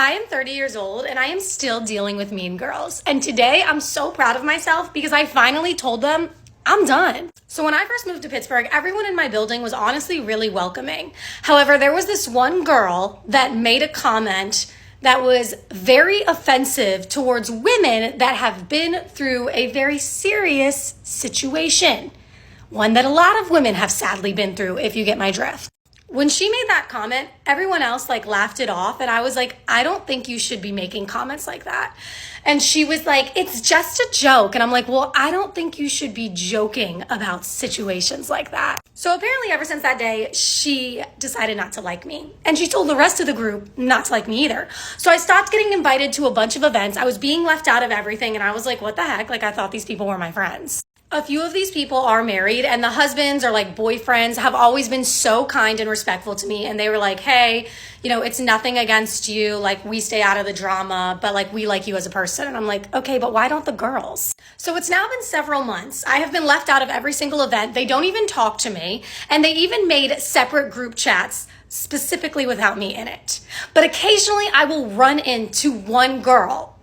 I am 30 years old and I am still dealing with mean girls. And today I'm so proud of myself because I finally told them I'm done. So when I first moved to Pittsburgh, everyone in my building was honestly really welcoming. However, there was this one girl that made a comment that was very offensive towards women that have been through a very serious situation. One that a lot of women have sadly been through, if you get my drift. When she made that comment, everyone else laughed it off. And I was like, I don't think you should be making comments like that. And she was like, it's just a joke. And I'm like, well, I don't think you should be joking about situations like that. So apparently ever since that day, she decided not to like me. And she told the rest of the group not to like me either. So I stopped getting invited to a bunch of events. I was being left out of everything. And I was like, what the heck? I thought these people were my friends. A few of these people are married and the husbands or boyfriends have always been so kind and respectful to me. And they were like, hey, it's nothing against you. We stay out of the drama, but we like you as a person. And I'm like, okay, but why don't the girls? So it's now been several months. I have been left out of every single event. They don't even talk to me. And they even made separate group chats specifically without me in it. But occasionally I will run into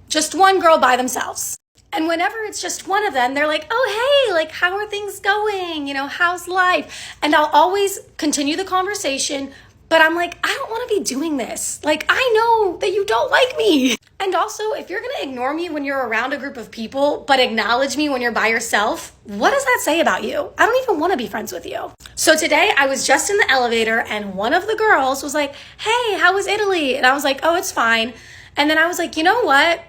just one girl by themselves. And whenever it's just one of them, they're like, oh, hey, how are things going? How's life? And I'll always continue the conversation, but I'm like, I don't want to be doing this. I know that you don't like me. And also, if you're going to ignore me when you're around a group of people, but acknowledge me when you're by yourself, what does that say about you? I don't even want to be friends with you. So today I was just in the elevator and one of the girls was like, hey, how was Italy? And I was like, oh, it's fine. And then I was like, you know what?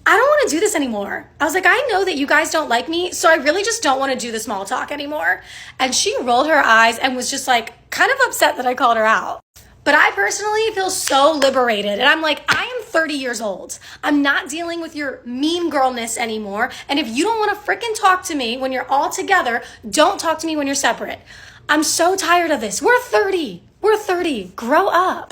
I don't want to do this anymore. I was like, I know that you guys don't like me, so I really just don't want to do the small talk anymore. And she rolled her eyes and was just kind of upset that I called her out. But I personally feel so liberated. And I'm like, I am 30 years old. I'm not dealing with your mean girlness anymore. And if you don't want to freaking talk to me when you're all together, don't talk to me when you're separate. I'm so tired of this. We're 30. Grow up.